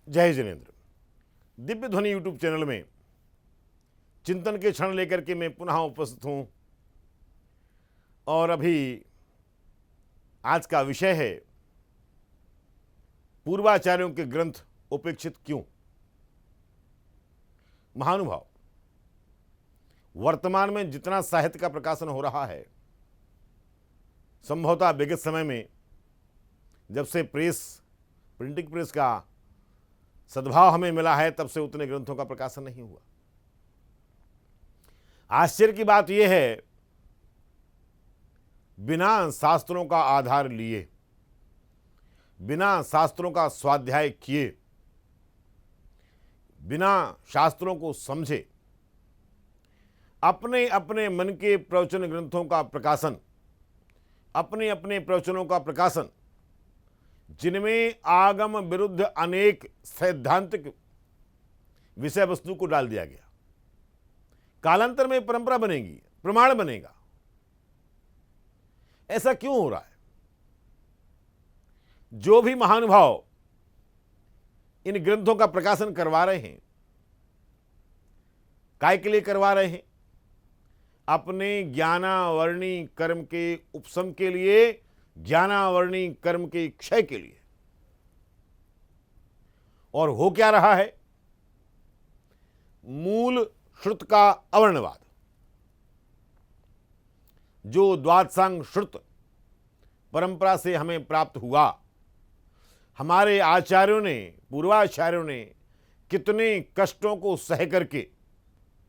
जय जिनेन्द्र। दिव्य ध्वनि YouTube channel में चिंतन के क्षण लेकर के मैं पुनः उपस्थित हूं और अभी आज का विषय है पूर्वाचार्यों के ग्रंथ उपेक्षित क्यों। महानुभाव, वर्तमान में जितना साहित्य का प्रकाशन हो रहा है, संभवतः विगत समय में जब से प्रिंटिंग प्रेस का सद्भाव हमें मिला है, तब से उतने ग्रंथों का प्रकाशन नहीं हुआ। आश्चर्य की बात यह है, बिना शास्त्रों का आधार लिए, बिना शास्त्रों का स्वाध्याय किए, बिना शास्त्रों को समझे अपने अपने मन के प्रवचन ग्रंथों का प्रकाशन, अपने अपने प्रवचनों का प्रकाशन, जिनमें आगम विरुद्ध अनेक सैद्धांतिक विषय वस्तु को डाल दिया गया, कालांतर में परंपरा बनेगी, प्रमाण बनेगा। ऐसा क्यों हो रहा है? जो भी महानुभाव इन ग्रंथों का प्रकाशन करवा रहे हैं, काय के लिए करवा रहे हैं? अपने ज्ञानावर्णी कर्म के उपशम के लिए, ज्ञानावर्णी कर्म के क्षय के लिए। और हो क्या रहा है? मूल श्रुत का अवर्णवाद, जो द्वादशांग श्रुत परंपरा से हमें प्राप्त हुआ। हमारे आचार्यों ने, पूर्वाचार्यों ने कितने कष्टों को सह करके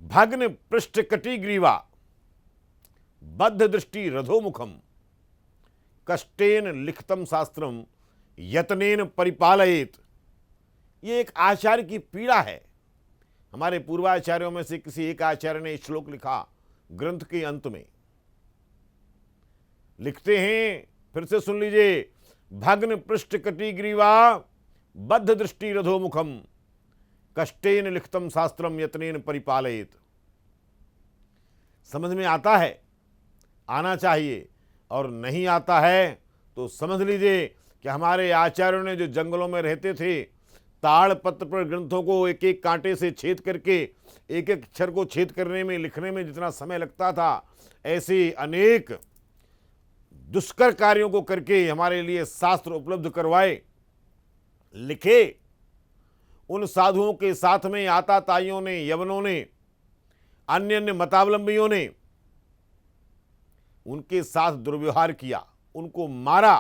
भग्न पृष्ठ कटिग्रीवा बद्ध दृष्टि रथोमुखम कष्टेन लिखितम शास्त्रम यत्नेन परिपालयेत। ये एक आचार्य की पीड़ा है। हमारे पूर्वाचार्यों में से किसी एक आचार्य ने श्लोक लिखा ग्रंथ के अंत में, लिखते हैं, फिर से सुन लीजिए, भग्न पृष्ठ कटिग्रीवा बद्ध दृष्टि रथोमुखम कष्टेन लिखितम शास्त्रम यत्नेन परिपालयेत। समझ में आता है, आना चाहिए, और नहीं आता है तो समझ लीजिए कि हमारे आचार्यों ने जो जंगलों में रहते थे, ताड़ पत्र पर ग्रंथों को एक एक कांटे से छेद करके, एक एक अक्षर को छेद करने में, लिखने में जितना समय लगता था, ऐसे अनेक दुष्कर कार्यों को करके हमारे लिए शास्त्र उपलब्ध करवाए, लिखे। उन साधुओं के साथ में आताताइयों ने, यवनों ने, अन्य अन्य मतावलंबियों ने उनके साथ दुर्व्यवहार किया, उनको मारा।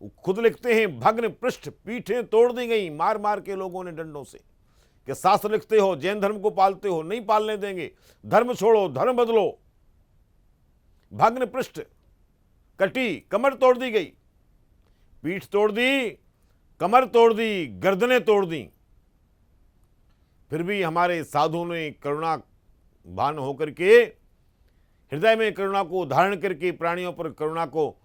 वो खुद लिखते हैं, भग्न पृष्ठ, पीठें तोड़ दी गई मार मार के लोगों ने डंडों से, कि शास्त्र लिखते हो, जैन धर्म को पालते हो, नहीं पालने देंगे, धर्म छोड़ो, धर्म बदलो। भग्न पृष्ठ कटी, कमर तोड़ दी गई, पीठ तोड़ दी, कमर तोड़ दी, गर्दनें तोड़ दी। फिर भी हमारे साधुओं ने करुणा भान होकर के, हृदय में करुणा को धारण करके, प्राणियों पर करुणा को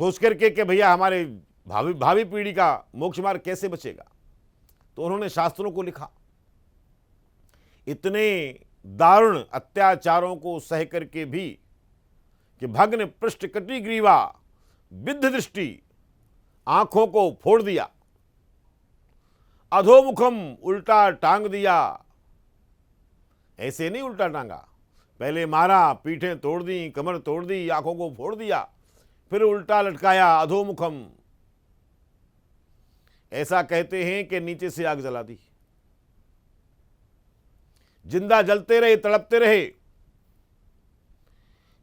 सोच करके कि भैया हमारे भावी पीढ़ी का मोक्ष मार्ग कैसे बचेगा, तो उन्होंने शास्त्रों को लिखा। इतने दारुण अत्याचारों को सह करके भी कि भग्न पृष्ठ कटिग्रीवा विद्ध दृष्टि, आंखों को फोड़ दिया, अधोमुखम उल्टा टांग दिया। ऐसे नहीं उल्टा टांगा, पहले मारा, पीठें तोड़ दी, कमर तोड़ दी, आंखों को फोड़ दिया, फिर उल्टा लटकाया, अधोमुखम। ऐसा कहते हैं कि नीचे से आग जला दी, जिंदा जलते रहे, तड़पते रहे।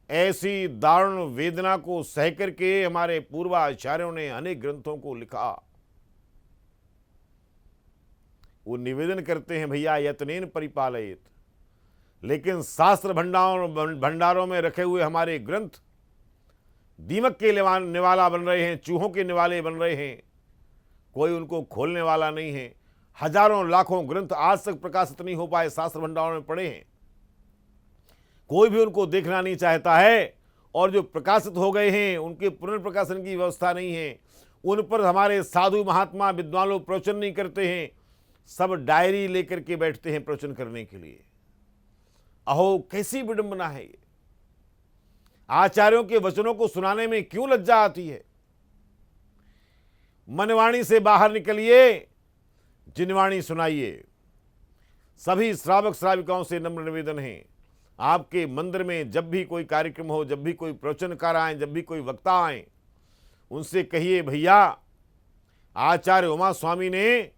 ऐसी दारुण वेदना को सह करके हमारे पूर्वाचार्यों ने अनेक ग्रंथों को लिखा। वो निवेदन करते हैं, भैया यत्नेन परिपालयेत। लेकिन शास्त्र भंडारों में रखे हुए हमारे ग्रंथ दीमक के निवाला बन रहे हैं, चूहों के निवाले बन रहे हैं, कोई उनको खोलने वाला नहीं है। हजारों लाखों ग्रंथ आज तक प्रकाशित नहीं हो पाए, शास्त्र भंडारों में पड़े हैं, कोई भी उनको देखना नहीं चाहता है। और जो प्रकाशित हो गए हैं, उनके पुनर्प्रकाशन की व्यवस्था नहीं है, उन पर हमारे साधु महात्मा विद्वान लोग प्रवचन नहीं करते हैं, सब डायरी लेकर के बैठते हैं प्रवचन करने के लिए। अहो, कैसी विडंबना है ये! आचार्यों के वचनों को सुनाने में क्यों लज्जा आती है? मनवाणी से बाहर निकलिए, जिनवाणी सुनाइए। सभी श्रावक श्राविकाओं से नम्र निवेदन है, आपके मंदिर में जब भी कोई कार्यक्रम हो, जब भी कोई प्रवचनकार आए, जब भी कोई वक्ता आए, उनसे कहिए भैया आचार्य उमा स्वामी ने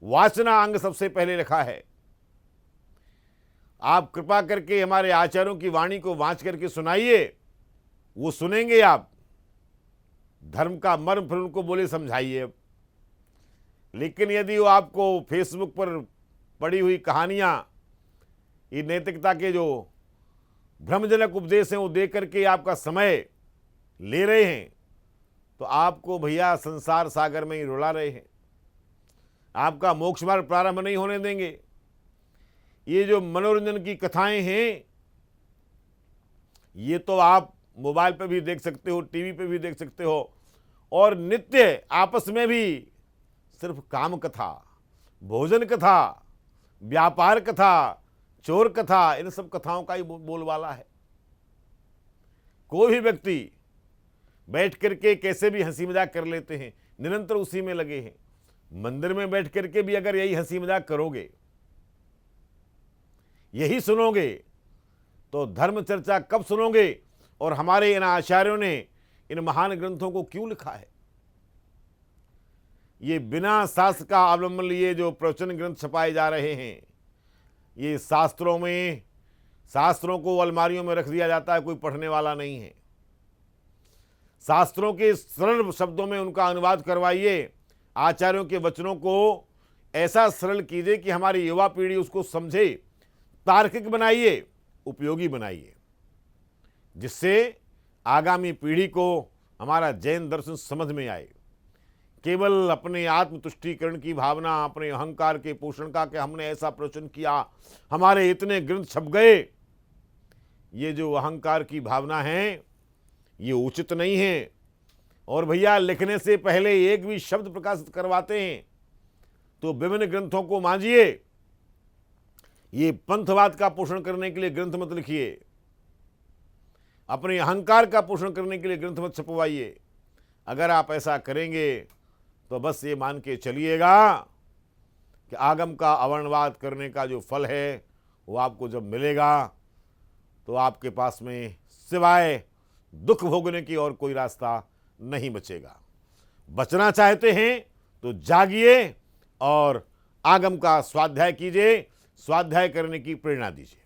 वाचना अंग सबसे पहले रखा है, आप कृपा करके हमारे आचार्यों की वाणी को वांच करके सुनाइए, वो सुनेंगे। आप धर्म का मर्म फिर उनको बोले समझाइए। लेकिन यदि वो आपको फेसबुक पर पड़ी हुई कहानियां, ये नैतिकता के जो भ्रमजनक उपदेश हैं वो देख करके आपका समय ले रहे हैं, तो आपको भैया संसार सागर में ही रुला रहे हैं, आपका मोक्ष मार्ग प्रारंभ नहीं होने देंगे। ये जो मनोरंजन की कथाएं हैं, ये तो आप मोबाइल पे भी देख सकते हो, टीवी पे भी देख सकते हो, और नित्य आपस में भी सिर्फ काम कथा, भोजन कथा, व्यापार कथा, चोर कथा, इन सब कथाओं का ही बोलबाला है। कोई भी व्यक्ति बैठ करके कैसे भी हंसी मजाक कर लेते हैं, निरंतर उसी में लगे हैं। मंदिर में बैठ करके भी अगर यही हंसी मजाक करोगे, यही सुनोगे, तो धर्म चर्चा कब सुनोगे? और हमारे इन आचार्यों ने इन महान ग्रंथों को क्यों लिखा है? ये बिना शास्त्र का अवलंबन लिए जो प्रवचन ग्रंथ छपाए जा रहे हैं, ये शास्त्रों को अलमारियों में रख दिया जाता है, कोई पढ़ने वाला नहीं है। शास्त्रों के सरल शब्दों में उनका अनुवाद करवाइए, आचार्यों के वचनों को ऐसा सरल कीजिए कि हमारी युवा पीढ़ी उसको समझे, तार्किक बनाइए, उपयोगी बनाइए, जिससे आगामी पीढ़ी को हमारा जैन दर्शन समझ में आए। केवल अपने आत्मतुष्टिकरण की भावना, अपने अहंकार के पोषण का कि हमने ऐसा प्रवचन किया, हमारे इतने ग्रंथ छप गए, ये जो अहंकार की भावना है ये उचित नहीं है। और भैया लिखने से पहले एक भी शब्द प्रकाशित करवाते हैं तो विभिन्न ग्रंथों को मांझिए। ये पंथवाद का पोषण करने के लिए ग्रंथ मत लिखिए, अपने अहंकार का पोषण करने के लिए ग्रंथ मत छपवाइए। अगर आप ऐसा करेंगे तो बस ये मान के चलिएगा कि आगम का अवर्णवाद करने का जो फल है वो आपको जब मिलेगा तो आपके पास में सिवाय दुख भोगने की और कोई रास्ता नहीं बचेगा। बचना चाहते हैं तो जागिए और आगम का स्वाध्याय कीजिए, स्वाध्याय करने की प्रेरणा दीजिए।